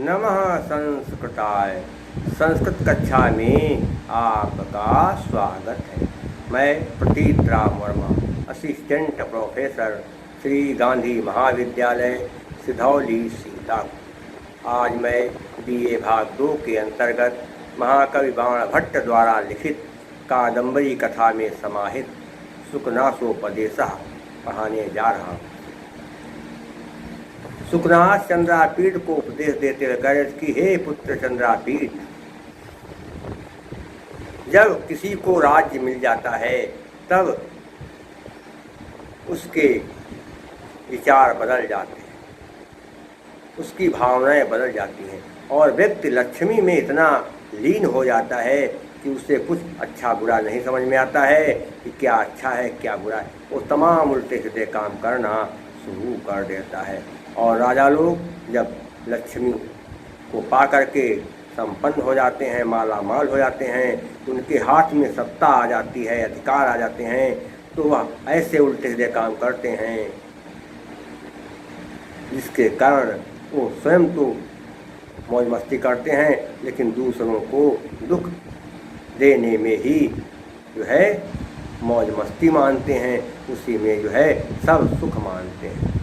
नमः संस्कृताय। संस्कृत कक्षा में आपका स्वागत है। मैं प्रतीत राम वर्मा, असिस्टेंट प्रोफेसर, श्री गांधी महाविद्यालय, सिधौली, सीतापुर। आज मैं BA भाग 2 के अंतर्गत महाकवि बाण भट्ट द्वारा लिखित कादम्बरी कथा में समाहित सुखनासोपदेशः पढ़ाने जा रहा हूँ। सुखनास चंद्रापीठ को उपदेश देते हुए कहे कि हे पुत्र चंद्रापीठ, जब किसी को राज्य मिल जाता है तब उसके विचार बदल जाते हैं, उसकी भावनाएं बदल जाती हैं और व्यक्ति लक्ष्मी में इतना लीन हो जाता है कि उसे कुछ अच्छा बुरा नहीं समझ में आता है कि क्या अच्छा है क्या बुरा है। वो तमाम उल्टे सीधे काम करना शुरू कर देता है। और राजा लोग जब लक्ष्मी को पा करके संपन्न हो जाते हैं, माला माल हो जाते हैं, उनके हाथ में सत्ता आ जाती है, अधिकार आ जाते हैं, तो वह ऐसे उल्टे सीधे काम करते हैं जिसके कारण वो स्वयं तो मौज मस्ती करते हैं लेकिन दूसरों को दुख देने में ही जो है मौज मस्ती मानते हैं, उसी में जो है सब सुख मानते हैं।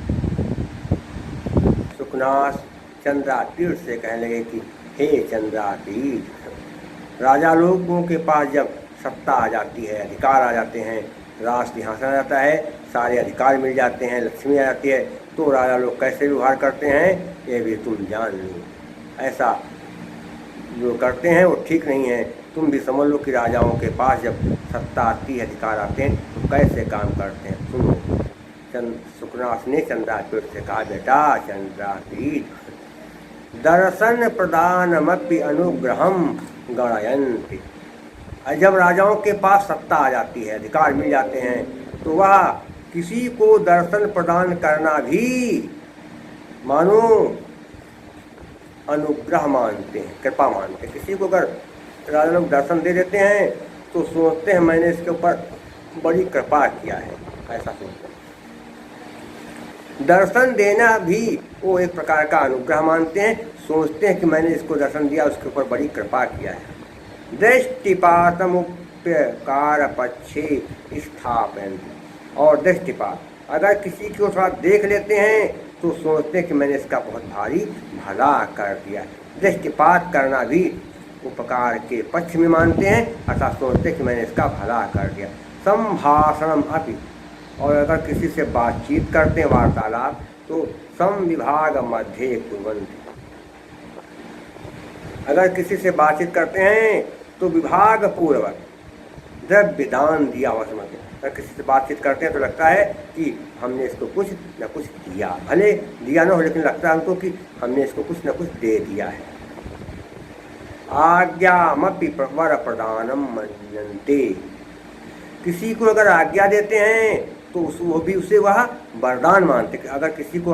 सुखनास चंद्रापीठ से कहने लगे कि हे चंद्रापीठ, राजा लोगों के पास जब सत्ता आ जाती है, अधिकार आ जाते हैं, राज सिंहासन आ जाता है, सारे अधिकार मिल जाते हैं, लक्ष्मी आ जाती है, तो राजा लोग कैसे व्यवहार करते हैं ये भी तुम जान लो। ऐसा जो करते हैं वो ठीक नहीं है। तुम भी समझ लो कि राजाओं के पास जब सत्ता आती है, अधिकार आते हैं, तो कैसे काम करते हैं। सुनो, सुखनास ने चंद्रापीठ से कहा, बेटा चंद्रापीठ, दर्शन प्रदानमपि अनुग्रहम गणयन्ति। जब राजाओं के पास सत्ता आ जाती है, अधिकार मिल जाते हैं, तो वह किसी को दर्शन प्रदान करना भी मानो अनुग्रह मानते हैं, कृपा मानते हैं। किसी को अगर राजा लोग दर्शन दे देते हैं तो सोचते हैं मैंने इसके ऊपर बड़ी कृपा किया है, ऐसा सोचते हैं। दर्शन देना भी वो एक प्रकार का अनुग्रह मानते हैं, सोचते हैं कि मैंने इसको दर्शन दिया, उसके ऊपर बड़ी कृपा किया है। दृष्टिपातमुप्यकार पक्षे स्थापयन्ति। और दृष्टिपात, अगर किसी को थोड़ा देख लेते हैं तो सोचते हैं कि मैंने इसका बहुत भारी भला कर दिया। दृष्टिपात करना भी उपकार के पक्ष में मानते हैं, अर्थात सोचते हैं कि मैंने इसका भला कर दिया। संभाषणम अपि, और अगर किसी से बातचीत करते हैं, वार्तालाप, तो संविभाग मध्य कुर्वन्ति। अगर किसी से बातचीत करते हैं तो विभाग पूर्वक द्रव्य दान दिया हुआ समझते हैं। अगर किसी से बातचीत करते हैं तो लगता है कि हमने इसको कुछ न कुछ दिया, भले दिया ना हो लेकिन लगता है हमको कि हमने इसको कुछ न कुछ दे दिया है। आज्ञामपि वर प्रदानम मन्यन्ते। किसी को अगर आज्ञा देते हैं तो वो भी उसे वह वरदान मानते। अगर किसी को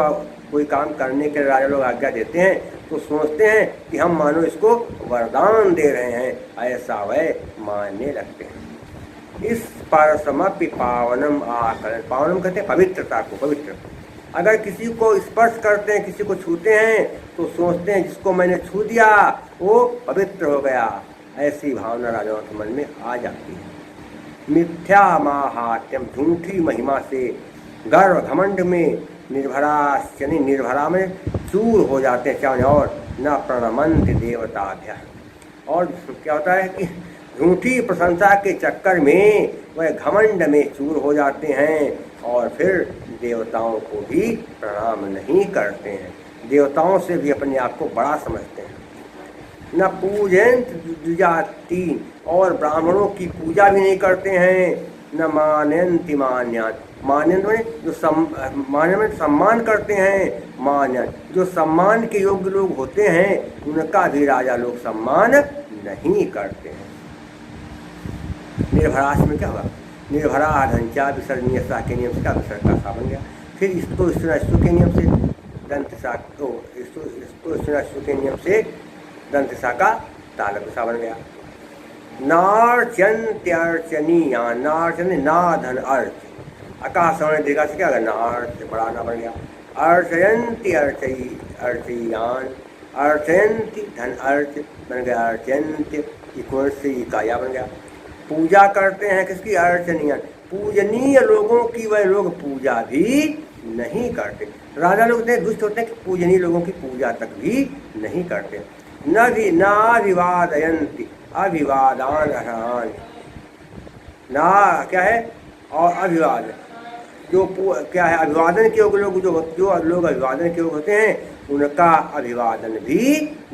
कोई काम करने के लिए राजा लोग आज्ञा देते हैं तो सोचते हैं कि हम मानो इसको वरदान दे रहे हैं, ऐसा वह मानने लगते हैं। इस परसमपि पावनम आकलन। पावनम कहते हैं पवित्रता को, पवित्र। अगर किसी को स्पर्श करते हैं, किसी को छूते हैं तो सोचते हैं जिसको मैंने छू दिया वो पवित्र हो गया। ऐसी भावना राजाओं के मन में आ जाती है। मिथ्या माहात्म्यम, झूठी महिमा से गर्व घमंड में निर्भराश्चनि, निर्भरा में चूर हो जाते हैं चाहे, और न प्रणमन्ति देवताभ्य। और क्या होता है कि झूठी प्रशंसा के चक्कर में वह घमंड में चूर हो जाते हैं और फिर देवताओं को भी प्रणाम नहीं करते हैं, देवताओं से भी अपने आप को बड़ा समझते हैं। न पूजयंत द्विजाति, और ब्राह्मणों की पूजा भी नहीं करते हैं। न मानयन्ति मान्यान्, मान्यन जो मान्यन सम्मान करते हैं, मान्यन जो सम्मान के योग्य लोग होते हैं उनका भी राजा लोग सम्मान नहीं करते हैं। निर्भराश में क्या हुआ, निर्भरा ढंचा विसर्जनीय सा के नियम से क्या विसर्ग का सा बन गया। फिर इसको स्तु के नियम से दंत सा, तो स्तु के नियम से दंत सा का तालक सा बन गया। नार्चन्त्यर्चनीया, नार्चन ना धन अर्च, आकाश दीर्घा से क्या होगा, नार्च बड़ा ना बन गया। अर्चयन्ति अर्चयी अर्चयान, अर्चयंती, धन अर्च बन गया अर्चयंती, इक्वल से इकाया बन गया। पूजा करते हैं किसकी? अर्चनीय, पूजनीय लोगों की वह लोग पूजा भी नहीं करते। राजा लोग इतने दुष्ट होते हैं कि पूजनीय लोगों की पूजा तक भी नहीं करते। न भी नाभिवादयंती, अभिवादान हरान, ना क्या है? और अभिवाद जो क्या है? अभिवादन के योग्य लोग, जो लोग अभिवादन के योग्य होते हैं उनका अभिवादन भी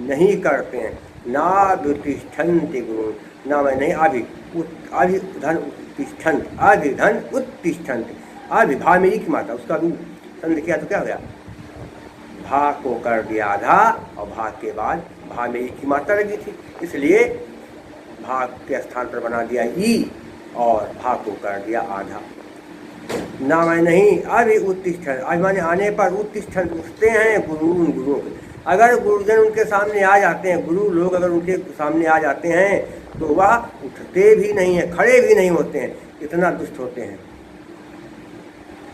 नहीं करते हैं। ना वितिष्ठन्ति गुरु, ना मैं नहीं अभिधन उत्तिष्ठन्ति, अभिधन उत्तिष्ठन्ति, अभिभा मेरी की माता, उसका भी संध किया तो क्या हो गया? भा को कर दिया आधा और भा के बाद भा मेरी की मात्रा लगी थी, इसलिए भा के स्थान पर बना दिया ई और भा को कर दिया आधा। ना मैं नहीं अभी उत्तिष्ठन, अभिमानी आने पर उत्तिष्ठन उठते हैं गुरुओं के। अगर गुरुजन उनके सामने आ जाते हैं, गुरु लोग अगर उनके सामने आ जाते हैं तो वह उठते भी नहीं है, खड़े भी नहीं होते हैं, इतना दुष्ट होते हैं।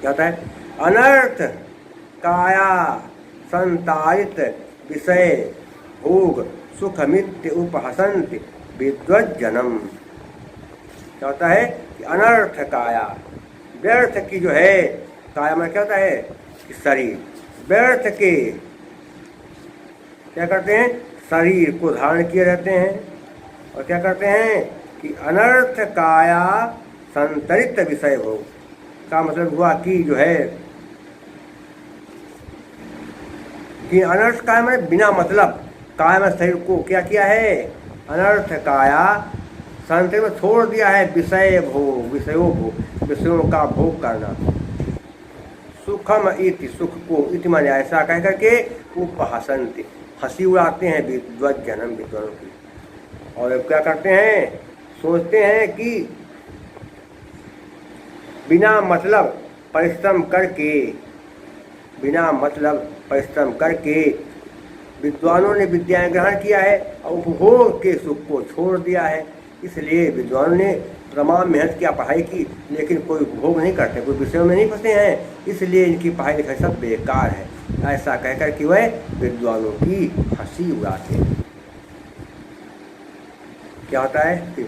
क्या होता है? अनर्थ काया संतारित विषय भोग सुखमित्य उपहसंत विद्वज्जनम। क्या होता है कि अनर्थ काया, व्यर्थ की जो है, काया में क्या होता है कि शरीर, व्यर्थ के क्या करते हैं? शरीर को धारण किए रहते हैं और क्या करते हैं कि अनर्थ काया संतरित विषय हो का मतलब हुआ कि जो है कि अनर्थ काया में बिना मतलब काया में शरीर को क्या किया है? अनर्थ काया संतरित में छोड़ दिया है विषय भोग, विषयों का भोग करना। सुखम इति, सुख को, इति माने ऐसा कह करके उपहसंति, हंसी उड़ाते हैं विद्वज्जनम, विद्वानों की। और अब क्या करते हैं? सोचते हैं कि बिना मतलब परिश्रम करके विद्वानों ने विद्याएं ग्रहण किया है और उपभोग के सुख को छोड़ दिया है। इसलिए विद्वानों ने तमाम मेहनत किया, पढ़ाई की, लेकिन कोई उपभोग नहीं करते, कोई विषयों में नहीं फंसे हैं, इसलिए इनकी पढ़ाई लिखाई सब बेकार है। ऐसा कहकर कि वह विद्वानों की हंसी उड़ाते हैं। क्या होता है?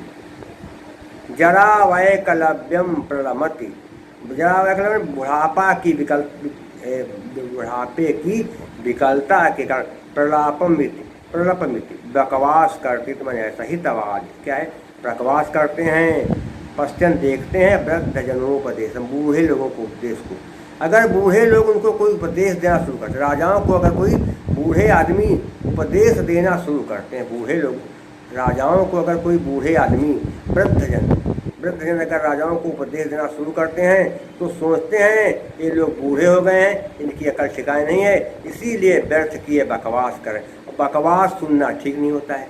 जरा वैकलव्यम प्रलमति, जरा वैकलव्यम बुढ़ापा की बुढ़ापे की विकलता के कारण प्रलपमिति बकवास करते, तो मैंने ऐसा ही तवाज क्या है? बकवास करते हैं। पश्चिम देखते हैं वृद्ध जनोपदेश, बूढ़े लोगों को उपदेश को। अगर बूढ़े लोग उनको कोई उपदेश देना शुरू करते, राजाओं को अगर कोई बूढ़े आदमी उपदेश देना शुरू करते हैं, बूढ़े लोग राजाओं को अगर कोई बूढ़े आदमी वृद्धजन अगर राजाओं को उपदेश देना शुरू करते हैं तो सोचते हैं ये लोग बूढ़े हो गए हैं, इनकी अकल ठिकाने नहीं है, इसीलिए व्यर्थ किए बकवास करें। बकवास सुनना ठीक नहीं होता है।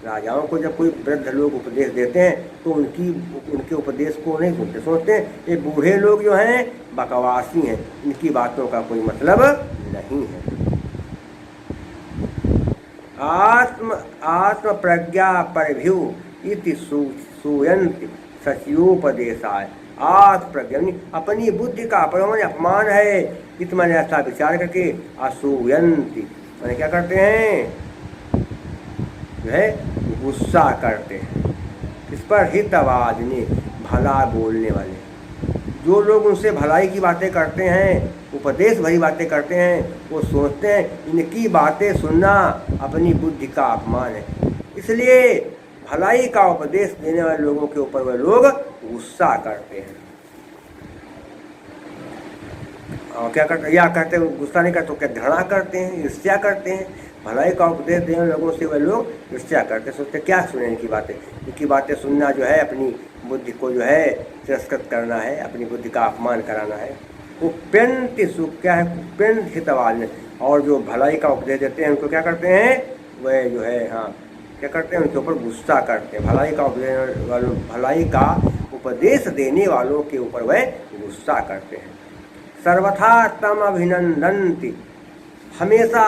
राजाओं को जब कोई वृद्ध लोग उपदेश देते हैं तो उनके उपदेश को नहीं सुनते, सोचते हैं ये बूढ़े लोग जो हैं बकवासी हैं, इनकी बातों का कोई मतलब नहीं है। आत्म प्रज्ञा परभ्यु इति सूयन्ति सचियोपदेशाय। आत्म प्रज्ञा अपनी बुद्धि का अपमान है, इत मैंने ऐसा विचार करके असूयन्ति मैंने क्या करते हैं? जो है गुस्सा करते हैं। इस पर हितवादिनी, भला बोलने वाले, जो लोग उनसे भलाई की बातें करते हैं, उपदेश भरी बातें करते हैं, वो सोचते हैं इनकी बातें सुनना अपनी बुद्धि का अपमान है, इसलिए भलाई का उपदेश देने वाले लोगों के ऊपर वे लोग गुस्सा करते हैं। और क्या करते, या कहते हैं गुस्सा नहीं करते तो क्या घृणा करते हैं, ईर्ष्या करते हैं। भलाई का उपदेश देने वाले लोगों से वे लोग ईर्ष्या करते, सोचते क्या सुने इनकी बातें सुनना जो है अपनी बुद्धि को जो है तिरस्कृत करना है, अपनी बुद्धि का अपमान कराना है। उप्यंत सुख क्या है? उप्यंत हितवाल। और जो भलाई का उपदेश देते हैं उनको क्या करते हैं? वह जो है क्या करते हैं? उनके ऊपर गुस्सा करते हैं। भलाई का उपदेश देने वालों के ऊपर वह गुस्सा करते हैं। सर्वथा तम अभिनंदन्ति, हमेशा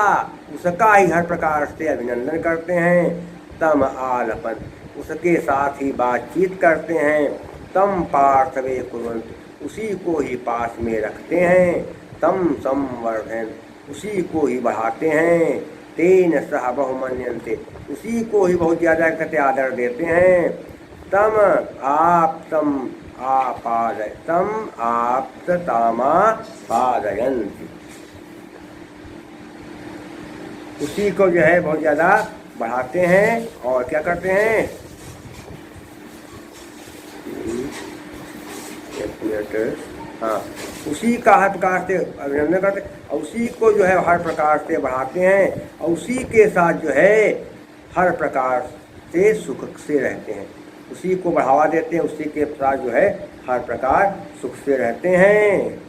उसका ही हर प्रकार से अभिनंदन करते हैं। तम आलपन, उसके साथ ही बातचीत करते हैं। तम पार्थवे कुर्वन्ति, उसी को ही पास में रखते हैं। तम संवर्धन, उसी को ही बढ़ाते हैं। तेन सह बहुमन्यन्ते, उसी को ही बहुत ज़्यादा कहते आदर देते हैं। तम आप्त तामापादयन्ति, उसी को जो है बहुत ज़्यादा बढ़ाते हैं और क्या करते हैं, हाँ, उसी का हर प्रकार से अभिनंदन करते और उसी को जो है हर प्रकार से बढ़ाते हैं और उसी के साथ जो है हर प्रकार से सुख से रहते हैं, उसी को बढ़ावा देते हैं, उसी के साथ जो है हर प्रकार सुख से रहते हैं।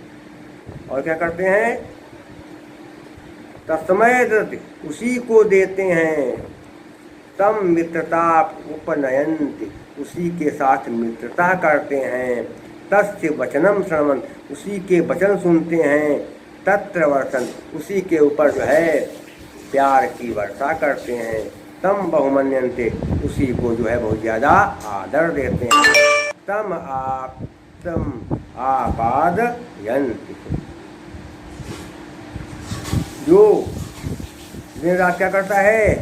और क्या करते हैं, तस्मै ददति, उसी को देते हैं। तम मित्रता उपनयन्ति, उसी के साथ मित्रता करते हैं। तस्य वचनम श्रवण, उसी के वचन सुनते हैं। तत्र वर्षन, उसी के ऊपर जो है प्यार की वर्षा करते हैं। तम बहुमन्यन्ते, उसी को जो है बहुत ज़्यादा आदर देते हैं। तम आपादयन्ति, जो दिन रात क्या करता है,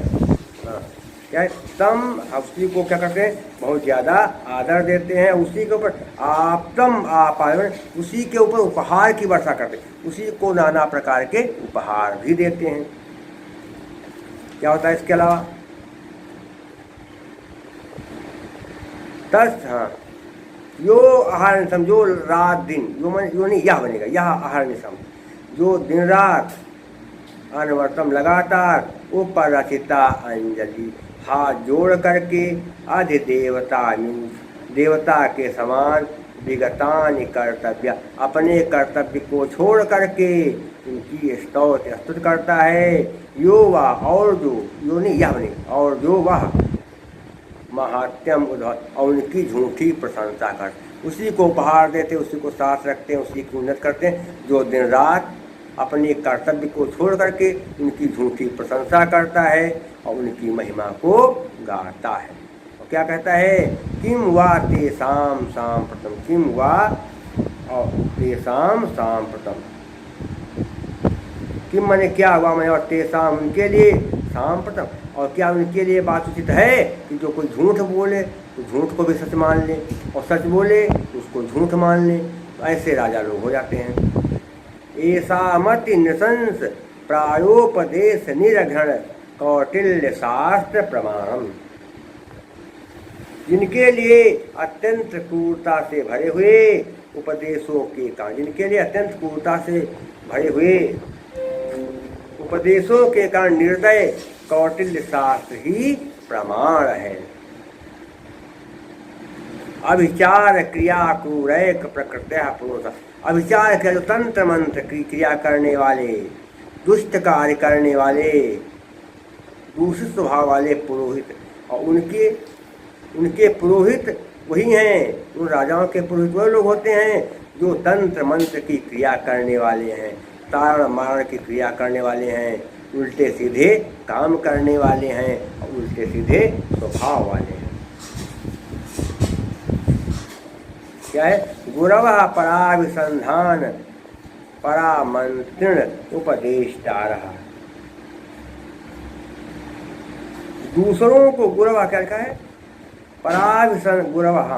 क्या है, तम, उसी को क्या करते हैं बहुत ज़्यादा आदर देते हैं। उसी के ऊपर आप्तम आपादन, उसी के ऊपर उपहार की वर्षा करते हैं, उसी को नाना प्रकार के उपहार भी देते हैं। क्या होता है इसके अलावा, तस्, हाँ, यो आहार निशम, जो रात दिन, यो नहीं यह बनेगा, यह आहार निशम, जो दिन रात अनवर्तम लगातार उपरचिता अंजलि, हाथ जोड़ करके अधिदेवतानुज, देवता के समान विगतानि कर्तव्य, अपने कर्तव्य को छोड़ करके उनकी स्तुति करता है। यो वा, और जो, यो नहीं यह नहीं, और जो वह महात्यम उद्धव, और उनकी झूठी प्रशंसा कर, उसी को उपहार देते, उसी को साथ रखते हैं, उसी की उन्नत करते हैं, जो दिन रात अपने कर्तव्य को छोड़ करके उनकी झूठी प्रशंसा करता है और उनकी महिमा को गाता है। और क्या कहता है, किम वा तेषाम सांप्रतम, किम वा और तेषाम सांप्रतम, किम माने क्या हुआ, मैंने और तेषाम उनके लिए, सांप्रतम, और क्या उनके लिए बात उचित है कि जो कोई झूठ बोले तो झूठ को भी सच मान ले और सच बोले तो उसको झूठ मान ले। तो ऐसे राजा लोग हो जाते हैं। ऐसा मति नृशंस प्रायोपदेश निरघ्रण कौटिल्य शास्त्र प्रमाणम, जिनके लिए अत्यंत क्रूरता से भरे हुए उपदेशों के कारण, जिनके लिए अत्यंत क्रूरता से भरे हुए उपदेशों के कारण निर्दय कौटिल्य शास्त्र ही प्रमाण है। अभिचार क्रिया क्रूरैक प्रकृत्या पुरुष, अभिचार के जो तंत्र मंत्र की क्रिया करने वाले, दुष्ट कार्य करने वाले, दूषित स्वभाव वाले पुरोहित, और उनके पुरोहित वही हैं, उन राजाओं के पुरोहित वही लोग होते हैं जो तंत्र मंत्र की क्रिया करने वाले हैं, तारण मारण की क्रिया करने वाले हैं, उल्टे सीधे काम करने वाले हैं और उल्टे सीधे स्वभाव वाले हैं। क्या है, गुरवः पराभिसंधान परामंत्रण उपदेष्टारः, दूसरों को गुरवः क्या लिखा है, पराभिसन, गुरवः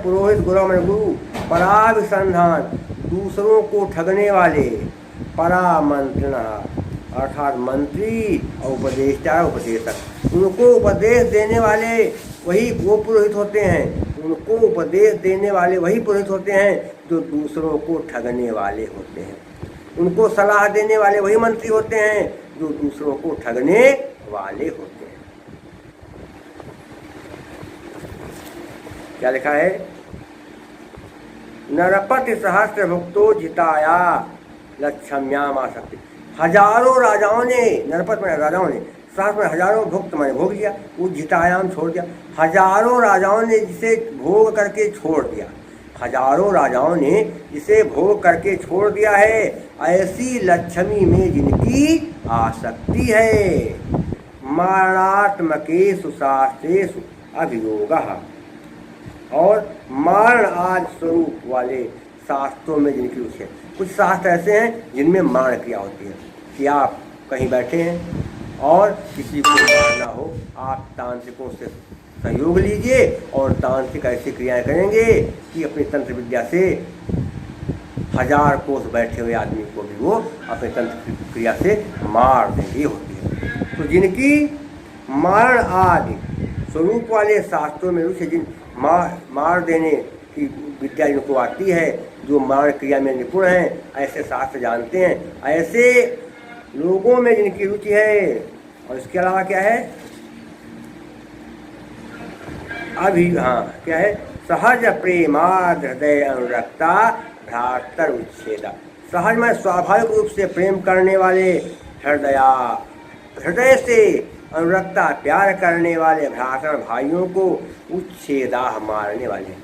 पुरोहित, गुरव में गुरु, पराभिसंधान दूसरों को ठगने वाले, परामंत्रण अर्थात मंत्री और उपदेष्टा उपदेशक, उनको उपदेश देने वाले वही वो पुरोहित होते हैं, उनको उपदेश देने वाले वही पुरोहित होते हैं जो दूसरों को ठगने वाले होते हैं, उनको सलाह देने वाले वही मंत्री होते हैं जो दूसरों को ठगने वाले होते हैं। क्या लिखा है, नरपति सहस्त्र भुक्तो जिताया लक्ष्म्याम आसक्ति, हजारों राजाओं ने, नरपत में राजाओं ने, सहस्त्र में हजारों भुक्त मैंने भोग लिया, वो जितायाम छोड़ दिया, हजारों राजाओं ने जिसे भोग करके छोड़ दिया, हजारों राजाओं ने जिसे भोग करके छोड़ दिया है, ऐसी लक्ष्मी में जिनकी आसक्ति है। मारणात्मकेषु शास्त्रेषु अभियोगः, और मारण आज स्वरूप वाले शास्त्रों में जिनकी रुचि है। कुछ शास्त्र ऐसे हैं जिनमें मारण क्रिया होती है कि आप कहीं बैठे हैं और किसी को मारना हो आप तांत्रिकों से सहयोग लीजिए और तांत्रिक ऐसी क्रियाएं करेंगे कि अपनी तंत्र विद्या से 1000 कोस बैठे हुए आदमी को भी वो अपने तंत्र क्रिया से मार देंगे होती है। तो जिनकी मारण आदि स्वरूप वाले शास्त्रों में रुचि, जिन मार देने की विद्या जिनको आती है, जो मारण क्रिया में निपुण हैं, ऐसे शास्त्र जानते हैं, ऐसे लोगों में जिनकी रुचि है। और इसके अलावा क्या है, अभी क्या है, सहज प्रेमाद हृदय अनुरक्ता भ्रातर उच्छेदा। सहज में स्वाभाविक रूप से प्रेम करने वाले, हृदय से अनुरक्ता प्यार करने वाले भ्रातर भाइयों को उच्छेदा मारने वाले।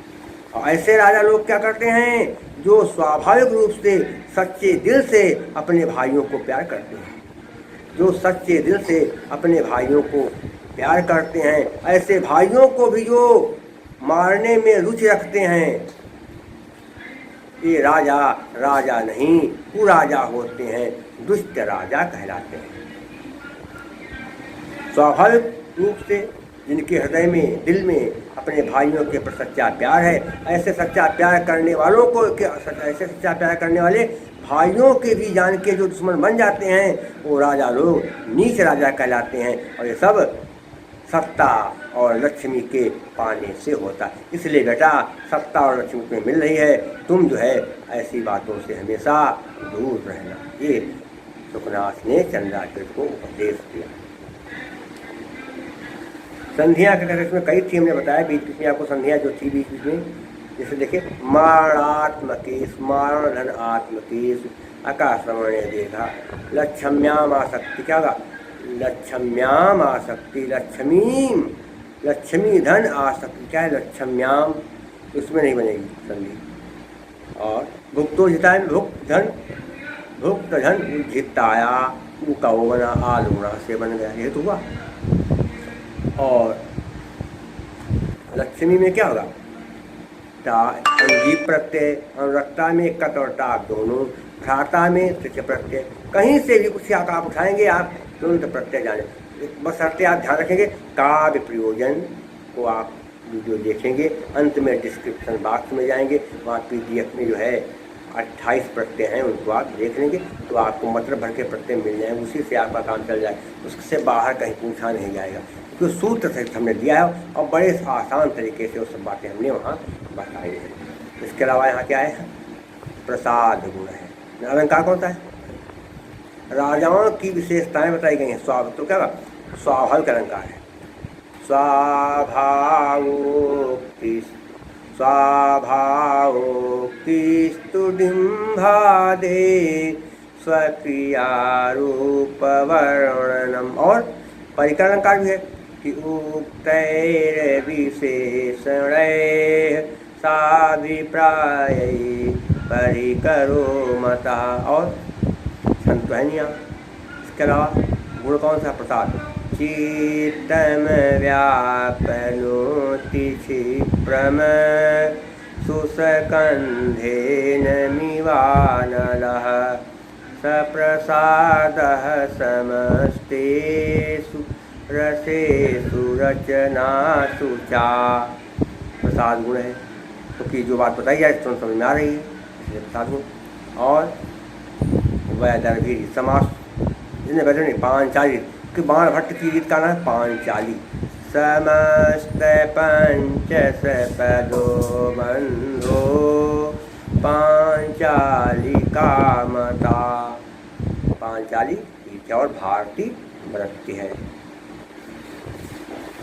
और ऐसे राजा लोग क्या करते हैं, जो स्वाभाविक रूप से सच्चे दिल से अपने भाइयों को प्यार करते हैं, जो सच्चे दिल से अपने भाइयों को प्यार करते हैं, ऐसे भाइयों को भी जो मारने में रुचि रखते हैं, ये राजा राजा नहीं कुराजा होते हैं, दुष्ट राजा कहलाते हैं। स्वाभाविक रूप से जिनके हृदय में, दिल में अपने भाइयों के प्रति सच्चा प्यार है, ऐसे सच्चा प्यार करने वालों को, ऐसे सच्चा प्यार करने वाले भाइयों के भी जान के जो दुश्मन बन जाते हैं, वो राजा लोग नीच राजा कहलाते हैं। और ये सब सत्ता और लक्ष्मी के पाने से होता है। इसलिए बेटा, सत्ता और लक्ष्मी तुम्हें मिल रही है, तुम जो है ऐसी बातों से हमेशा दूर रहना। ये सुखनाथ ने चंद्राकृत को उपदेश दिया। संधियाँ का इसमें कई थी, हमने बताया बीच बीच में आपको संधियाँ जो थी बीच बीच में, जैसे देखिए मारणात्मकेश, मारण धन आत्मकेश, आकाशमणे देखा, लक्ष्म्याम आसक्ति, क्या होगा, लक्ष्म्याम आसक्ति, लक्ष्मी धन आसक्ति, क्या है लक्ष्म्याम, उसमें नहीं बनेगी संधि। और भुक्तो जिताय में भुक्त धन उज्जिताया, का वो बना आलूणा से बन गया, ये तो हुआ। और लक्ष्मी में क्या होगा, अंजीप प्रत्यय, अनुरक्ता में कत और टाक दोनों, भ्राता में तृतीय प्रत्यय, कहीं से भी कुछ आप उठाएंगे आप तुरंत प्रत्यय जाने। बस अर्थ आप ध्यान रखेंगे, काव्य प्रयोजन को आप वीडियो देखेंगे, अंत में डिस्क्रिप्शन बॉक्स में जाएंगे, वहाँ PDF में जो है 28 प्रत्यय हैं, उनको आप देख लेंगे तो आपको मतलब भर के प्रत्यय मिल जाएंगे, उसी से आपका काम चल जाए, उससे बाहर कहीं पूछा नहीं जाएगा, क्योंकि सूत्र से हमने दिया है और बड़े आसान तरीके से वो सब बातें हमने वहाँ बताई हैं। इसके अलावा यहाँ क्या है, प्रसाद गुण है, अलंकार कौन सा है, राजाओं की विशेषताएं बताई गई हैं। तो क्या स्वाभाविक अलंकार है, स्वाभावोक्तिस्तुडिम्भादे स्वक्रियारूपवर्णनम। और परिकर अलंकार भी है कि उक्तैर्विशेषणैः साभिप्रायै परिकरो मता। और संतुहनिया। इसके अलावा गुण कौन सा, प्रसाद, चित्तम व्यापनोति क्षिप्रम सुसकंधेन मिवानलः सप्रसादः समस्तेषु रसेषु रचनासु चा। प्रसाद गुण है, क्योंकि जो बात बताई जाए तो समझ में आ रही है, इसलिए प्रसाद गुण। और वैदर्भी समास, जिन्हें वैदर्भी पांचाली, कि बाण भट्ट की गीत का नाम है पांचाली। समस्त पंच सपदो बंधो पांचाली कामता। पांचाली और भारतीय वृत्ति है।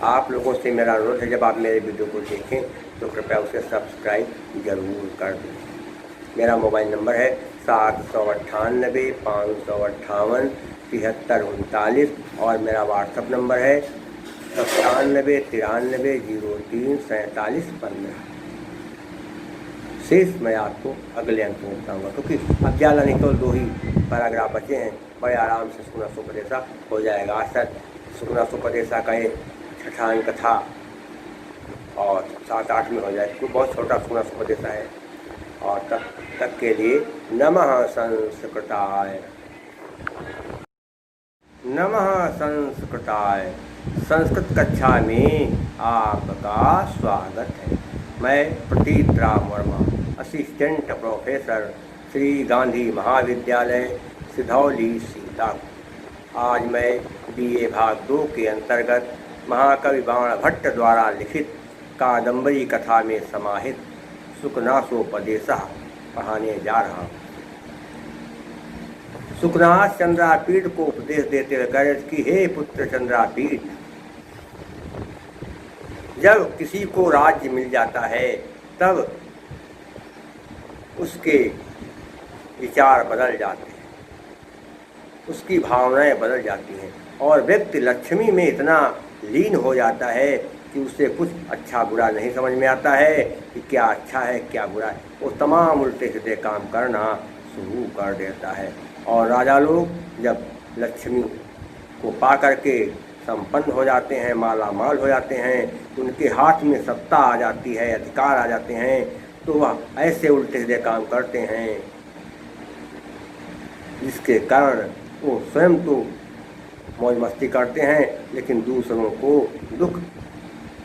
आप लोगों से मेरा अनुरोध है, जब आप मेरे वीडियो को देखें तो कृपया उसे सब्सक्राइब जरूर कर दें। मेरा मोबाइल नंबर है 798 558 7339 और मेरा व्हाट्सअप नंबर है 97 93 03 47 15। शेष मैं आपको अगले अंक में बताऊँगा, क्योंकि अब ज़्यादा नहीं, केवल 2 ही पैराग्राफ बचे हैं, बड़े आराम से सुखना सुपदेशा हो जाएगा। आज तक सुखना सुपदेशा का ये 6ठा अंक था और 7-8 में हो जाए, क्योंकि बहुत छोटा सुखना सुपदेशा है। और तब तक के लिए नमः संस्कृताय। नमः संस्कृताय। संस्कृत कक्षा में आपका स्वागत है। मैं प्रतीत राम वर्मा, असिस्टेंट प्रोफेसर, श्री गांधी महाविद्यालय, सिधौली, सीतापुर। आज मैं BA भाग 2 के अंतर्गत महाकवि बाण भट्ट द्वारा लिखित कादम्बरी कथा में समाहित सुकनासोपदेशः पढ़ाने जा रहा हूँ। सुकनास चंद्रापीठ को उपदेश देते हुए कह कि हे पुत्र चंद्रापीठ, जब किसी को राज्य मिल जाता है तब उसके विचार बदल जाते हैं, उसकी भावनाएं बदल जाती हैं और व्यक्ति लक्ष्मी में इतना लीन हो जाता है कि उसे कुछ अच्छा बुरा नहीं समझ में आता है कि क्या अच्छा है क्या बुरा है। वो तमाम उल्टे सीधे काम करना शुरू कर देता है। और राजा लोग जब लक्ष्मी को पा करके संपन्न हो जाते हैं, माला माल हो जाते हैं, उनके हाथ में सत्ता आ जाती है, अधिकार आ जाते हैं, तो वह ऐसे उल्टे सीधे काम करते हैं जिसके कारण वो स्वयं तो मौज मस्ती करते हैं लेकिन दूसरों को दुख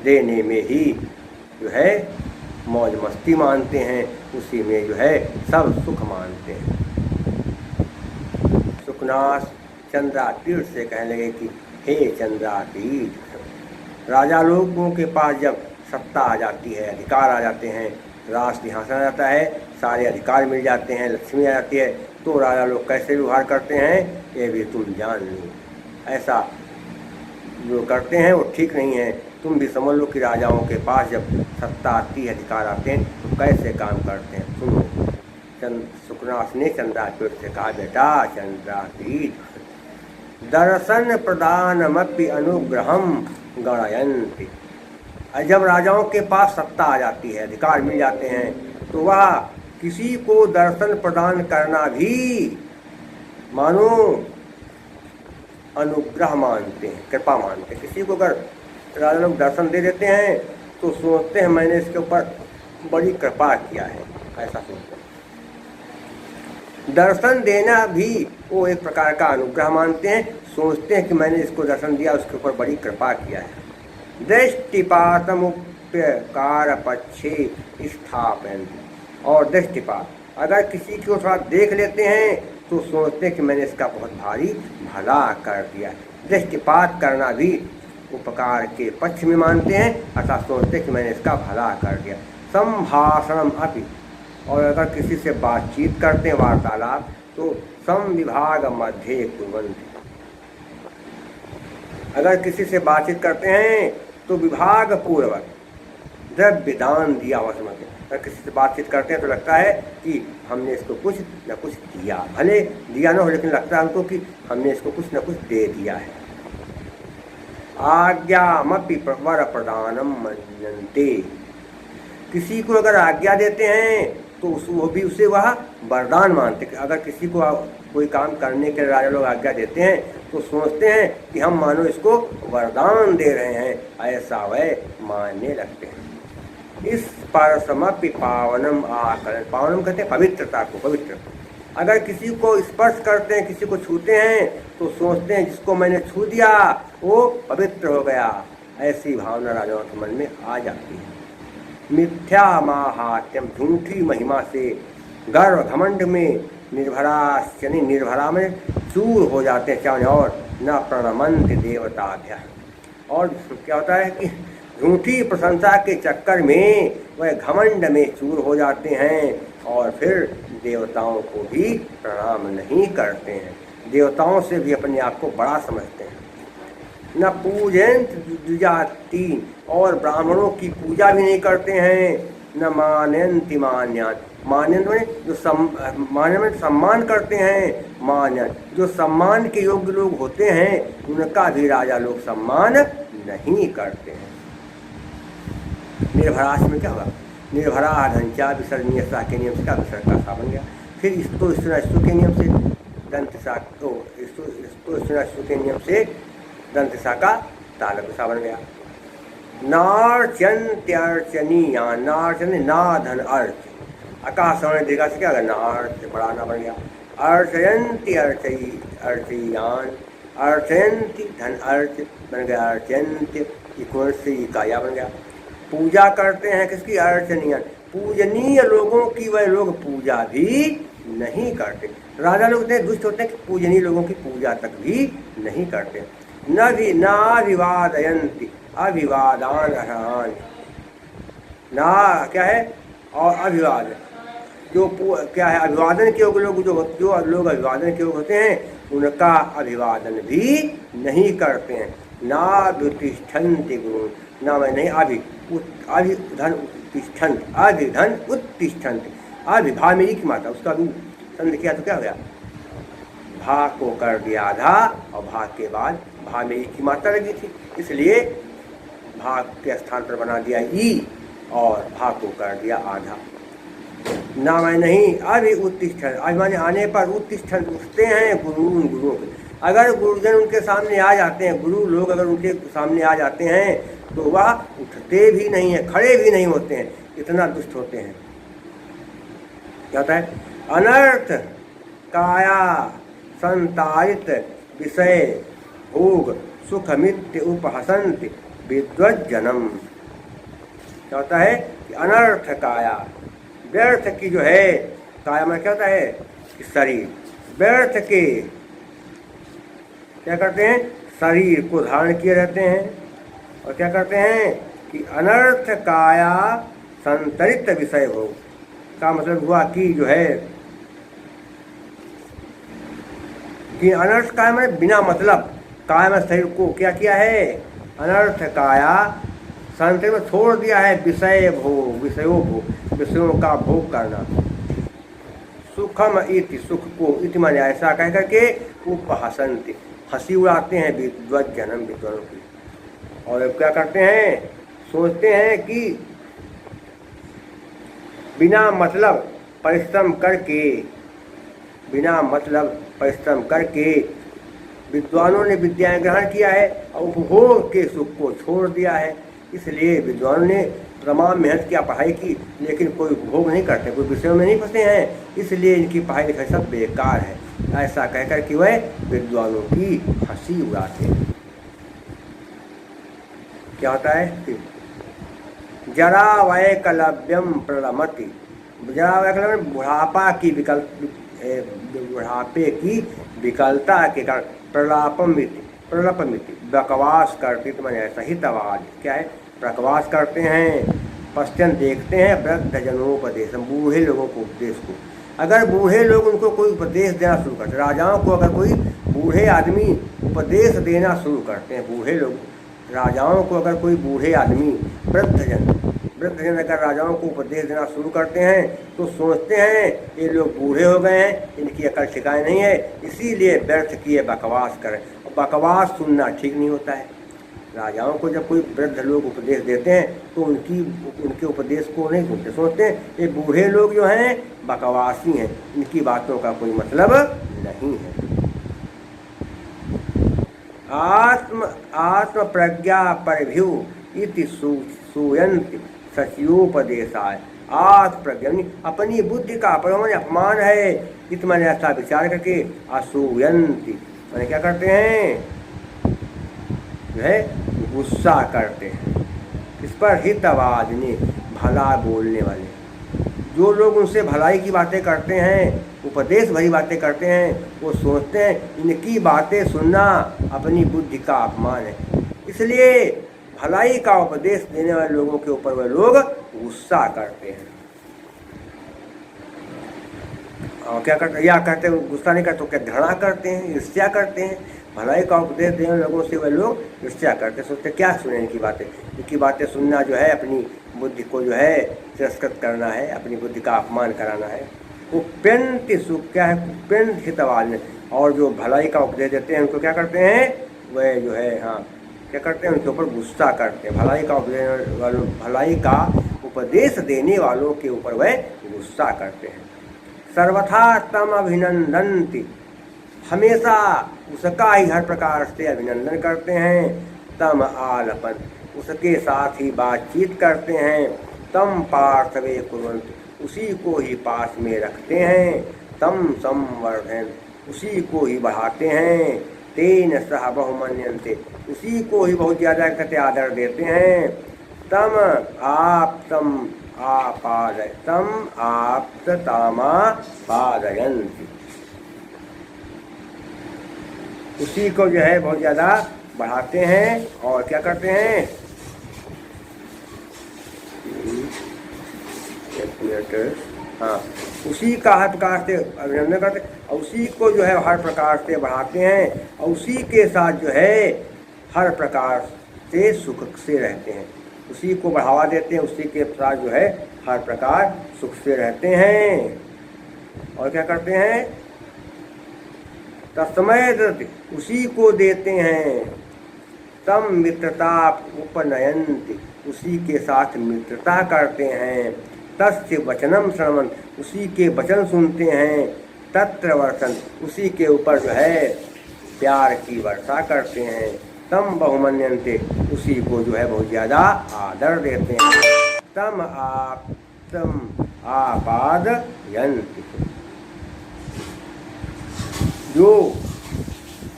देने में ही जो है मौज मस्ती मानते हैं, उसी में जो है सब सुख मानते हैं। सुकनास चंद्रापीठ से कहने लगे कि हे चंद्रापीठ, राजा लोगों के पास जब सत्ता आ जाती है, अधिकार आ जाते हैं, राज सिंहासन आ जाता है, सारे अधिकार मिल जाते हैं, लक्ष्मी आ जाती है, तो राजा लोग कैसे व्यवहार करते हैं ये भी तुम जान लो। ऐसा जो करते हैं वो ठीक नहीं है। तुम भी समझ लो कि राजाओं के पास जब सत्ता आती है, अधिकार आते हैं, तो कैसे काम करते हैं। सुनो, सुकनास ने चंद्रापीठ से कहा, बेटा चंद्रापीठ, दर्शन प्रदानमपि अनुग्रहम गणयन्ति। जब राजाओं के पास सत्ता आ जाती है, अधिकार मिल जाते हैं, तो वह किसी को दर्शन प्रदान करना भी मानो अनुग्रह मानते हैं, कृपा मानते हैं। किसी को अगर राजा लोग दर्शन दे देते हैं तो सोचते हैं मैंने इसके ऊपर बड़ी कृपा किया है, ऐसा सोचते हैं। दर्शन देना भी वो एक प्रकार का अनुग्रह मानते हैं, सोचते हैं कि मैंने इसको दर्शन दिया, उसके ऊपर बड़ी कृपा किया है। दृष्टिपातमुप्यकार पक्षे स्थापयन्ति। और दृष्टिपात, अगर किसी को थोड़ा देख लेते हैं तो सोचते हैं कि मैंने इसका बहुत भारी भला कर दिया। दृष्टिपात करना भी उपकार के पक्ष में मानते हैं, अर्थात सोचते हैं कि मैंने इसका भला कर दिया। संभाषणम अपि, और अगर किसी से बातचीत करते हैं, वार्तालाप, तो समविभाग मध्य कुर्वन्ति। अगर किसी से बातचीत करते हैं तो विभाग पूर्वक द्रव्य दान दिया हुआ समझते हैं। अगर किसी से बातचीत करते हैं तो लगता है कि हमने इसको कुछ न कुछ दिया, भले दिया न हो लेकिन लगता है हमको कि हमने इसको कुछ न कुछ दे दिया है। आज्ञामपि वर प्रदानम मन्यन्ते। किसी को अगर आज्ञा देते हैं तो वो भी उसे वह वरदान मानते। अगर किसी को कोई काम करने के लिए राजा लोग आज्ञा देते हैं तो सोचते हैं कि हम मानो इसको वरदान दे रहे हैं, ऐसा वह मानने लगते हैं। इस परसमपि पावनम आकलन। पावनम कहते हैं पवित्रता को, पवित्र। अगर किसी को स्पर्श करते हैं, किसी को छूते हैं तो सोचते हैं जिसको मैंने छू दिया वो पवित्र हो गया। ऐसी भावना राजाओं के मन में आ जाती है। मिथ्या माहात्म्यम, झूठी महिमा से गर्व घमंड में निर्भराश्चनि, निर्भरा में चूर हो जाते हैं चाहे, और न प्रणमन्ति देवताभ्यः। और क्या होता है कि झूठी प्रशंसा के चक्कर में वह घमंड में चूर हो जाते हैं और फिर देवताओं को भी प्रणाम नहीं करते हैं, देवताओं से भी अपने आप को बड़ा समझते हैं। न पूजयंत द्विजाति, और ब्राह्मणों की पूजा भी नहीं करते हैं। न मानयन्ति मान्यान्, मान्यन में जो मान्यन में सम्मान करते हैं, मान्यन जो सम्मान के योग्य लोग होते हैं उनका भी राजा लोग सम्मान नहीं करते हैं। निर्भराश में क्या होगा, निर्भरा ढंचा विसर्जनीय सा के नियम से क्या विसर्ग का सा बन गया। फिर इसको स्तु के नियम से दंत सा, तो इसको स्तु के नियम से दंत सा का तालक सा बन गया। नार्चन्त्यर्चनीया, नार्चन ना धन अर्च, आकाश दीर्घा से क्या होगा, नार्च बड़ा ना बन गया। अर्चयंती अर्चयी अर्चयान, अर्चयंती धन अर्च बन गया अर्चयंती, इक्वल से इकाया बन गया। पूजा करते हैं किसकी? अर्चनीय, पूजनीय लोगों की वह लोग पूजा भी नहीं करते। राजा लोग इतने दुष्ट होते हैं कि पूजनीय लोगों की पूजा तक भी नहीं करते। न भी नाभिवादयंती अभिवादान अर्हान, ना क्या है और अभिवादन जो क्या है अभिवादन के योग्य लोग, जो लोग अभिवादन के योग्य होते हैं उनका अभिवादन भी नहीं करते हैं। नाभ्युतिष्ठन्ति गुरु, ना मैं नहीं अभिधन उत्तिष्ठन्ति, अभिधन उत्तिष्ठन्ति, अभिभा मेरी की माता, उसका रूप संध किया तो क्या हो गया? भा को कर दिया आधा और भाग के बाद भा मेरी की मात्रा लगी थी, इसलिए भाग के स्थान पर बना दिया ई और भा को कर दिया आधा। ना मैं नहीं अभी उत्तिष्ठन, अभिमानी आने पर उत्तिष्ठन उठते हैं गुरुओं के। अगर गुरुजन उनके सामने आ जाते हैं, गुरु लोग अगर उनके सामने आ जाते हैं तो वह उठते भी नहीं है, खड़े भी नहीं होते हैं, इतना दुष्ट होते हैं। क्या होता है? अनर्थ काया संतारित विषय भोग सुखमित्य उपहसंत विद्वज्जनम। क्या होता है कि अनर्थ काया, व्यर्थ की जो है काया में क्या होता है कि शरीर, व्यर्थ के क्या करते हैं? शरीर को धारण किए रहते हैं और क्या करते हैं कि अनर्थ काया संतरित विषय भोग का मतलब हुआ कि जो है कि अनर्थ काया में बिना मतलब काया में शरीर को क्या किया है? अनर्थ काया संतरित में छोड़ दिया है विषय भोग, विषयों का भोग करना। सुखम इति, सुख को इति माने ऐसा कह करके उपहसंति, हंसी उड़ाते हैं विद्वज्जनम, विद्वानों की। और अब क्या करते हैं? सोचते हैं कि बिना मतलब परिश्रम करके विद्वानों ने विद्याएं ग्रहण किया है और उपभोग के सुख को छोड़ दिया है। इसलिए विद्वानों ने तमाम मेहनत किया, पढ़ाई की, लेकिन कोई उपभोग नहीं करते, कोई विषयों में नहीं फंसे हैं, इसलिए इनकी पढ़ाई लिखाई सब बेकार है। ऐसा कहकर कि वह विद्वानों की हंसी उड़ाते हैं। क्या होता है कि जरा वैकलव्यम प्रलमति, जरा वैकलव्यम बुढ़ापे की विकलता के कारण प्रलपमिति बकवास करते, तो मैंने ऐसा ही तवाद क्या है? बकवास करते हैं। पश्चिम देखते हैं वृद्ध जनोपदेश, बूढ़े लोगों को उपदेश को। अगर बूढ़े लोग उनको कोई उपदेश देना शुरू करते, राजाओं को अगर कोई बूढ़े आदमी उपदेश देना शुरू करते हैं, बूढ़े लोग राजाओं को अगर कोई बूढ़े आदमी वृद्धजन अगर राजाओं को उपदेश देना शुरू करते हैं तो सोचते हैं ये लोग बूढ़े हो गए हैं, इनकी अकल ठिकाने नहीं है, इसीलिए व्यर्थ किए बकवास करें। बकवास सुनना ठीक नहीं होता है। राजाओं को जब कोई वृद्ध लोग उपदेश देते हैं तो उनके उपदेश को नहीं सुनते, सोचते हैं ये बूढ़े लोग जो हैं बकवासी हैं, इनकी बातों का कोई मतलब नहीं है। आत्म प्रज्ञा परभ्यु इति सूयन्ति सचियोपदेशाय। आत्म प्रज्ञा अपनी बुद्धि का परमाने अपमान है, इत मैंने ऐसा विचार करके असूयन्ति मैंने क्या करते हैं? जो है गुस्सा करते हैं। इस पर हितवादिनी, भला बोलने वाले, जो लोग उनसे भलाई की बातें करते हैं, उपदेश भरी बातें करते हैं, वो सोचते हैं इनकी बातें सुनना अपनी बुद्धि का अपमान है, इसलिए भलाई का उपदेश देने वाले लोगों के ऊपर वह लोग गुस्सा करते हैं। और क्या करते, या कहते हैं गुस्सा नहीं करते तो क्या घृणा करते हैं, ईर्ष्या करते हैं। भलाई का उपदेश देने लोगों से वह लोग ईर्ष्या करते, सोचते क्या सुने इनकी बातें सुनना जो है अपनी बुद्धि को जो है तिरस्कृत करना है, अपनी बुद्धि का अपमान कराना है। उप्यंत सुख क्या है? उप्यंत हितवान, और जो भलाई का उपदेश देते हैं उनको क्या करते हैं? वह जो है क्या करते हैं? उनके ऊपर गुस्सा करते हैं। भलाई का उपदेश देने वालों के ऊपर वह गुस्सा करते हैं। सर्वथा तम अभिनंदन्ति, हमेशा उसका ही हर प्रकार से अभिनंदन करते हैं। तम आलपन, उसके साथ ही बातचीत करते हैं। तम पार्थवे कुर्वन्त, उसी को ही पास में रखते हैं। तम संवर्धन, उसी को ही बढ़ाते हैं। तेन सह बहुमन्यन्ते, उसी को ही बहुत ज़्यादा कहते आदर देते हैं। तम आप्ततामापादयन्ति, उसी को जो है बहुत ज़्यादा बढ़ाते हैं और क्या करते हैं, एक मिनट, हाँ, उसी का हर प्रकार से अभिनंदन करते और उसी को जो है हर प्रकार से बढ़ाते हैं और उसी के साथ जो है हर प्रकार से सुख से रहते हैं, उसी को बढ़ावा देते हैं, उसी के साथ जो है हर प्रकार सुख से रहते हैं। और क्या करते हैं, तस्मै ददति, उसी को देते हैं, तम मित्रता उपनयन्ति, उसी के साथ मित्रता करते हैं, तस्य वचनम श्रवण, उसी के वचन सुनते हैं, तत्र वर्षन, उसी के ऊपर जो है प्यार की वर्षा करते हैं, तम बहुमन्यन्ते, उसी को जो है बहुत ज़्यादा आदर देते हैं, तम आपादयन्ति, जो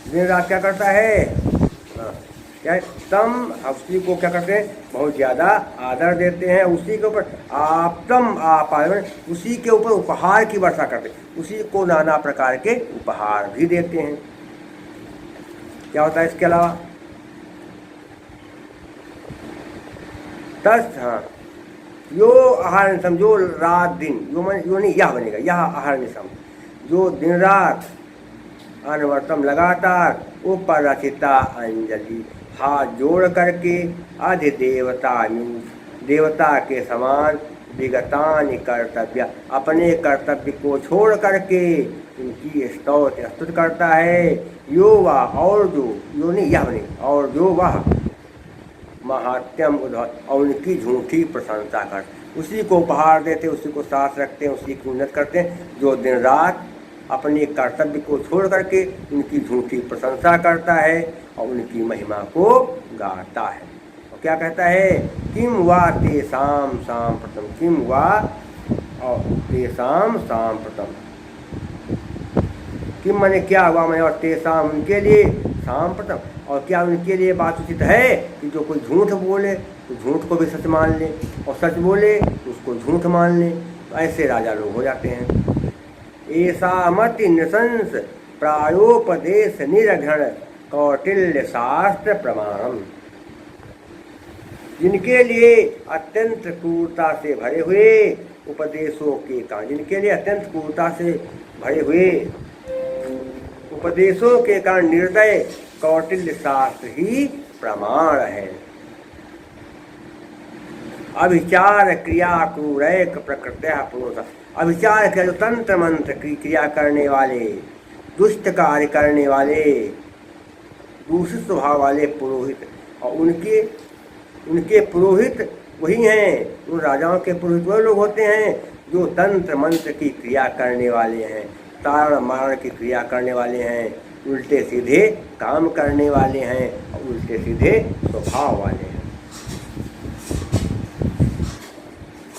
दिन रात क्या करता है, क्या है, तम, उसी को क्या करते हैं बहुत ज़्यादा आदर देते हैं, उसी के ऊपर आप्तम आपादन, उसी के ऊपर उपहार की वर्षा करते हैं, उसी को नाना प्रकार के उपहार भी देते हैं। क्या होता है इसके अलावा, तस्, हाँ, यो आहार निशम, जो रात दिन, यो नहीं यह बनेगा, यह आहार निशम, जो दिन रात अनवर्तम लगातार उपरचिता अंजलि, हाथ जोड़ करके अधिदेवता, देवता के समान विगतानि कर्तव्य, अपने कर्तव्य को छोड़ करके उनकी स्तुति करता है, यो वह, और जो, यो नहीं यह नहीं, और जो वह महात्यम उद्धव, और उनकी झूठी प्रशंसा कर, उसी को उपहार देते, उसी को साथ रखते हैं, उसी की उन्नत करते हैं, जो दिन रात अपने कर्तव्य को छोड़ करके उनकी झूठी प्रशंसा करता है और उनकी महिमा को गाता है। और क्या कहता है, किम वा तेषां साम्प्रतम, किम वा और तेषां साम्प्रतम, किम माने क्या हुआ, मैंने और तेषां उनके लिए, साम्प्रतम, और क्या उनके लिए बात उचित है कि जो कोई झूठ बोले तो झूठ को भी सच मान ले और सच बोले तो उसको झूठ मान ले, ऐसे राजा लोग हो जाते हैं। ऐसा मति नृशंस प्रायोपदेश निरघण कौटिल्य शास्त्र प्रमाणम, जिनके लिए अत्यंत क्रूरता से भरे हुए उपदेशों के कारण, जिनके लिए अत्यंत क्रूरता से भरे हुए उपदेशों के कारण निर्दय कौटिल्य शास्त्र ही प्रमाण है। अभिचार क्रिया क्रूरैक प्रकृत्या पुरुष, अभिचार के जो तंत्र मंत्र की क्रिया करने वाले, दुष्ट कार्य करने वाले, दूषित स्वभाव वाले पुरोहित, और उनके पुरोहित वही हैं, उन राजाओं के पुरोहित वही लोग होते हैं जो तंत्र मंत्र की क्रिया करने वाले हैं, तारण मारण की क्रिया करने वाले हैं, उल्टे सीधे काम करने वाले हैं और उल्टे सीधे स्वभाव वाले हैं।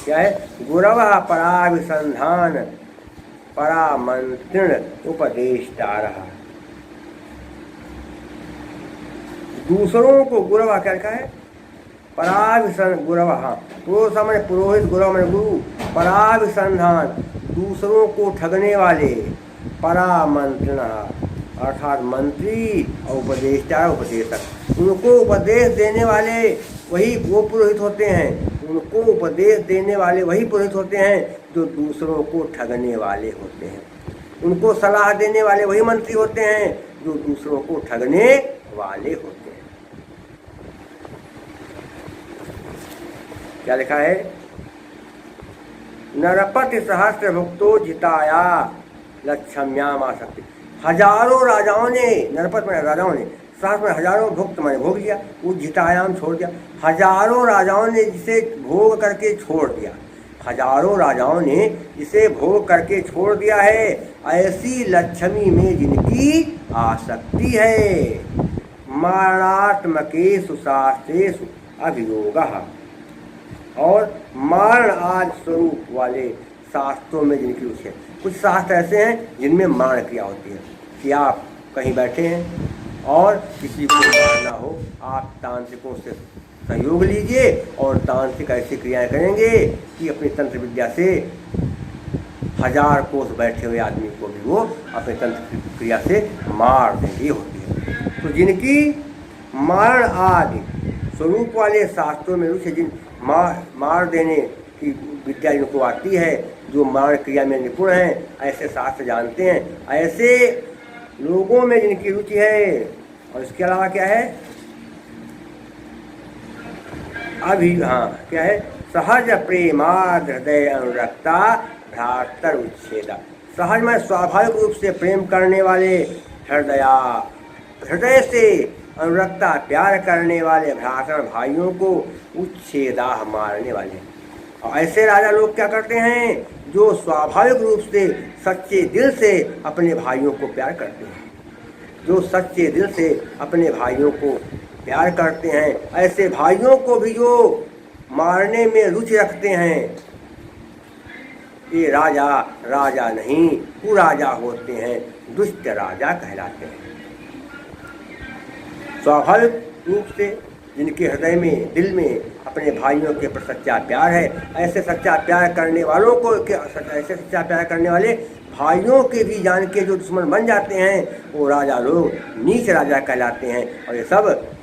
क्या है, गुरवः पराभिसंधान परामंत्रण उपदेष्टारः, दूसरों को गुरव क्या लिखा है, पराभिसन गुरव, पुरोहित मैंने पुरोहित, गुरव मैंने गुरु, पराभिसंधान दूसरों को ठगने वाले, परामंत्रण अर्थात मंत्री और उपदेष्टा उपदेशक, उनको उपदेश देने वाले वही वो पुरोहित होते हैं, उनको उपदेश देने वाले वही पुरोहित होते हैं जो दूसरों को ठगने वाले होते हैं, उनको सलाह देने वाले वही मंत्री होते हैं जो दूसरों को ठगने वाले होते हैं। क्या लिखा है, नरपति सहस्त्र भुक्तो जिताया लक्ष्म्याम आसक्ति, हजारों राजाओं ने, नरपत में राजाओं ने, सहस्त्र में हजारों भुक्त मैंने भोग लिया, वो जितायाम छोड़ दिया, हजारों राजाओं ने जिसे भोग करके छोड़ दिया, हजारों राजाओं ने जिसे भोग करके छोड़ दिया है, ऐसी लक्ष्मी में जिनकी आसक्ति है, मारणात्मकेषु शास्त्रेषु अभियोगः, और मारण आज स्वरूप वाले शास्त्रों में जिनकी रुचि है। कुछ शास्त्र ऐसे हैं जिनमें मारण क्रिया होती है कि आप कहीं बैठे हैं और किसी को मारना हो आप तांत्रिकों से सहयोग लीजिए और तांत्रिक ऐसी क्रियाएं करेंगे कि अपनी तंत्र विद्या से 1000 कोस बैठे हुए आदमी को भी वो अपने तंत्र क्रिया से मार देंगे। ये होती है। तो जिनकी मारण आदि स्वरूप वाले शास्त्रों में रुचि, जिन मार देने की विद्या जिनको आती है, जो मारण क्रिया में निपुण हैं, ऐसे शास्त्र जानते हैं, ऐसे लोगों में जिनकी रुचि है। और इसके अलावा क्या है, अभी क्या है, सहज प्रेमाद हृदय अनुरक्ता भ्रातर उच्छेदा। सहज में स्वाभाविक रूप से प्रेम करने वाले, हृदय से अनुरक्ता प्यार करने वाले भ्रातर भाइयों को उच्छेदा मारने वाले। और ऐसे राजा लोग क्या करते हैं, जो स्वाभाविक रूप से सच्चे दिल से अपने भाइयों को प्यार करते हैं, जो सच्चे दिल से अपने भाइयों को प्यार करते हैं, ऐसे भाइयों को भी जो मारने में रुचि रखते हैं, ये राजा नहीं कुराजा होते हैं, दुष्ट राजा कहलाते हैं। स्वाभाविक रूप से जिनके हृदय में, दिल में अपने भाइयों के प्रति सच्चा प्यार है, ऐसे सच्चा प्यार करने वालों को, ऐसे सच्चा प्यार करने वाले भाइयों के भी जान के जो दुश्मन बन जाते हैं, वो राजा लोग नीच राजा कहलाते हैं। और ये सब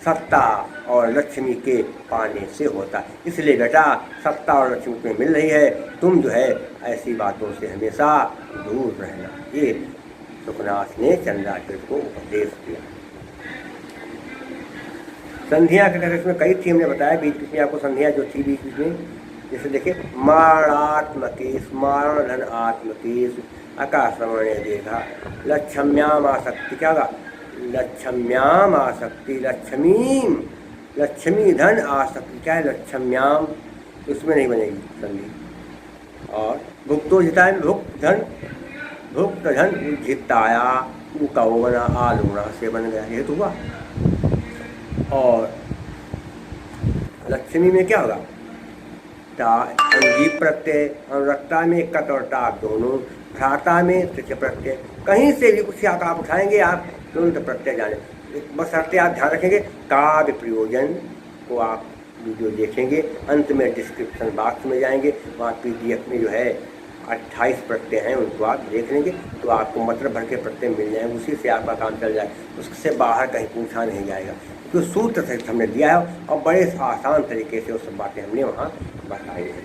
सत्ता और लक्ष्मी के पाने से होता है। इसलिए बेटा, सत्ता और लक्ष्मी तुम्हें मिल रही है, तुम जो है ऐसी बातों से हमेशा दूर रहना। ये सुखनाथ ने चंद्राकृत को उपदेश दिया। संधियाँ का इसमें कई थी, हमने बताया बीच बीच में आपको संधियाँ जो थी बीच बीच में। जैसे देखिए, मारणात्मकेश, मारण धन आत्मकेश, आकाशमणे देखा, लक्ष्म्याम आसक्ति, क्या होगा, लक्ष्म्याम आसक्ति, लक्ष्मी धन आसक्ति, क्या है लक्ष्म्याम, उसमें नहीं बनेगी संधि। और भुक्तो जिता में भुक्त धन जिताया, का वो बना आलूणा से बन गया, ये तो हुआ। और लक्ष्मी में क्या होगा, अंगी प्रत्यय, अनुरक्ता में कत और टाक दोनों, भ्राता में त्रिच प्रत्यय, कहीं से भी कुछ आप उठाएंगे आप तुरंत प्रत्यय जाने। बस अर्थ आप ध्यान रखेंगे, काव्य प्रयोजन को आप वीडियो देखेंगे, अंत में डिस्क्रिप्शन बॉक्स में जाएंगे, वहाँ PDF में जो है 28 प्रत्यय हैं, उनको आप देख लेंगे तो आपको मतलब भर के प्रत्यय मिल जाएंगे, उसी से आपका काम चल जाए, उससे बाहर कहीं पूछा नहीं जाएगा। तो सूत्र से हमने दिया है और बड़े आसान तरीके से वो सब बातें हमने वहाँ बताई है।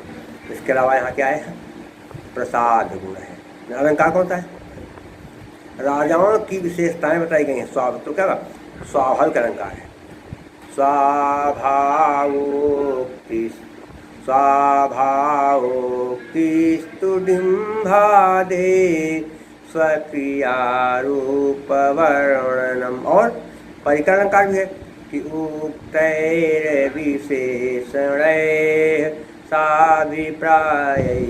इसके अलावा यहाँ क्या है, प्रसाद गुण है। अलंकार कौन सा है, राजाओं की विशेषताएं बताई गई हैं। तो क्या स्वाभाविक अलंकार है, स्वाभावोक्तिस्तुडिम्भादे स्वक्रियारूप वर्णनम। और परिकर अलंकार भी है कि उक्तैर विशेषणैः साभिप्रायै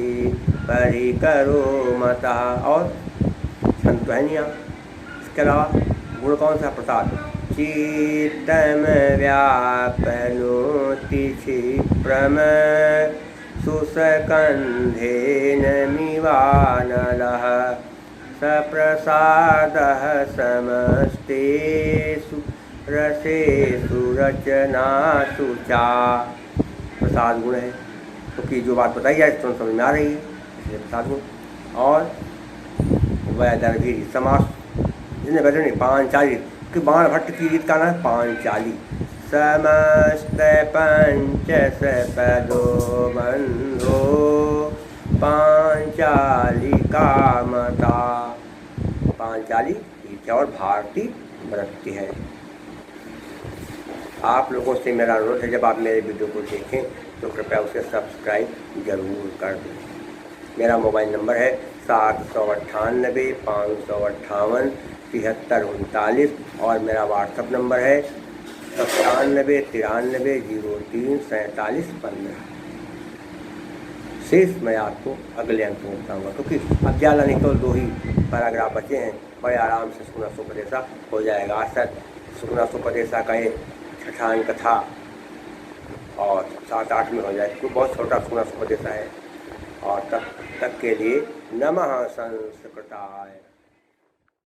परिकरो मतः। और संध्वनियाँ। इसके अलावा गुण कौन सा, प्रसाद, चित्तम व्यापनोति क्षिप्रम सुसकन्धेन मिवानलः सप्रसादः समस्तेषु रसेषु रचनासु चा। प्रसाद गुण है, क्योंकि जो बात बताई है तो समझ में आ रही है, इसलिए प्रसाद गुण। और वैदर्भी समास, जिसने वैदर्भी नहीं, पांचाली, कि बाण भट्ट की गीत का नाम है पांचाली। समस्त पंच सपदो बंधो पांचाली कामता। पांचाली गीत और भारती वृत्ति है। आप लोगों से मेरा अनुरोध है, जब आप मेरे वीडियो को देखें तो कृपया उसे सब्सक्राइब जरूर कर दें। मेरा मोबाइल नंबर है 798 558 7339 और मेरा व्हाट्सअप नंबर है 97 93 03 47 15। शेष मैं आपको अगले अंक में बताऊँगा, क्योंकि अब ज़्यादा नहीं तो 2 ही पैराग्राफ बचे हैं, बड़े आराम से सुखना सुपदेशा हो जाएगा। आज तक सुखना सुपदेशा का ये 6ठा अंक था और 7-8 में हो जाए, तो बहुत छोटा सुखना सुपदेशा है। और तब तक के लिए नमः संस्कृताय।